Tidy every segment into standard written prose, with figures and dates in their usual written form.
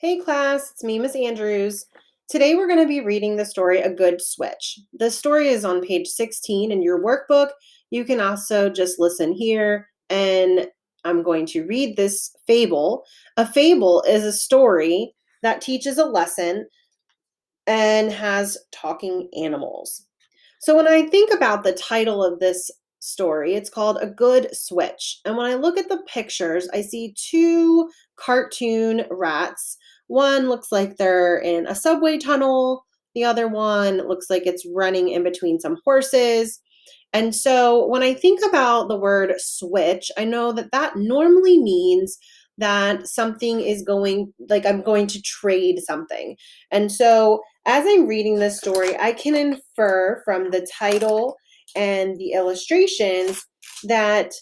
Hey class, it's me, Miss Andrews. Today we're going to be reading the story A Good Switch. The story is on page 16 in your workbook. You can also just listen here, and I'm going to read this fable. A fable is a story that teaches a lesson and has talking animals. So when I think about the title of this story, it's called A Good Switch. And when I look at the pictures, I see two cartoon rats. One looks like they're in a subway tunnel. The other one looks like it's running in between some horses. And so when I think about the word switch, I know that that normally means that something is going, like I'm going to trade something. And so as I'm reading this story, I can infer from the title and the illustrations that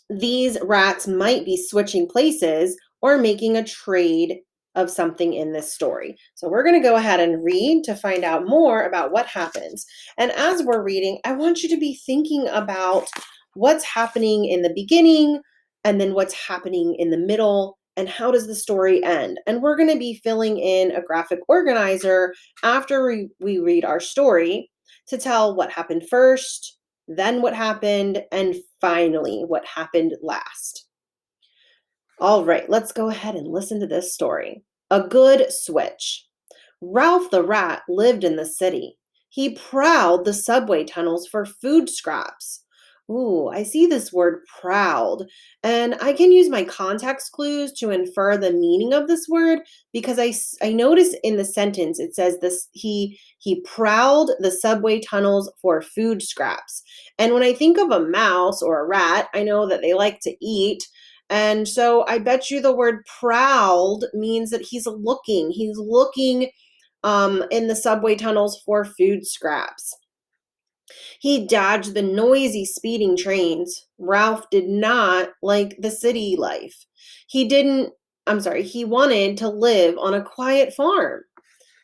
these rats might be switching places or making a trade of something in this story. So we're going to go ahead and read to find out more about what happens. And as we're reading, I want you to be thinking about what's happening in the beginning and then what's happening in the middle and how does the story end. And we're going to be filling in a graphic organizer after we read our story to tell what happened first, then what happened, and finally what happened last. All right, let's go ahead and listen to this story. A Good Switch. Ralph the rat lived in the city. He prowled the subway tunnels for food scraps. Ooh, I see this word proud, and I can use my context clues to infer the meaning of this word because I notice in the sentence it says this he prowled the subway tunnels for food scraps. And when I think of a mouse or a rat, I know that they like to eat. And so I bet you the word prowled means that he's looking. He's looking in the subway tunnels for food scraps. He dodged the noisy speeding trains. Ralph did not like the city life. He wanted to live on a quiet farm.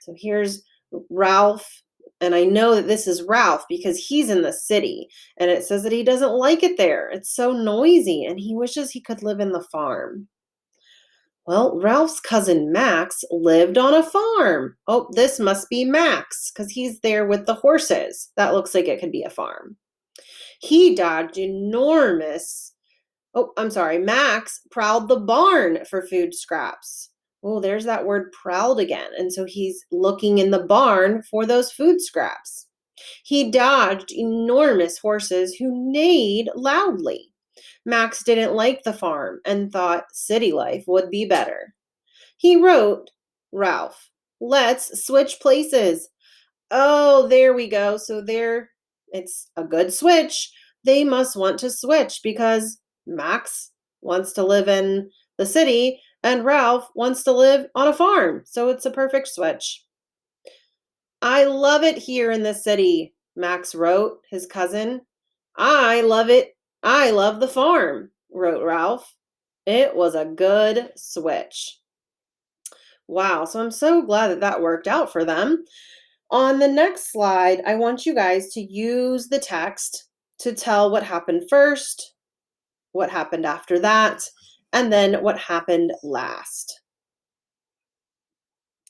So here's Ralph, and I know that this is Ralph because he's in the city, and it says that he doesn't like it there. It's so noisy, and he wishes he could live in the farm. Well, Ralph's cousin Max lived on a farm. Oh, this must be Max because he's there with the horses. That looks like it could be a farm. He dodged enormous. Oh, I'm sorry. Max prowled the barn for food scraps. Oh, there's that word prowled again. And so he's looking in the barn for those food scraps. He dodged enormous horses who neighed loudly. Max didn't like the farm and thought city life would be better. He wrote, Ralph, let's switch places. Oh, there we go. So there, it's a good switch. They must want to switch because Max wants to live in the city and Ralph wants to live on a farm. So it's a perfect switch. I love it here in the city, Max wrote, his cousin. I love it. I love the farm, wrote Ralph. It was a good switch. Wow, so I'm so glad that that worked out for them. On the next slide, I want you guys to use the text to tell what happened first, what happened after that, and then what happened last.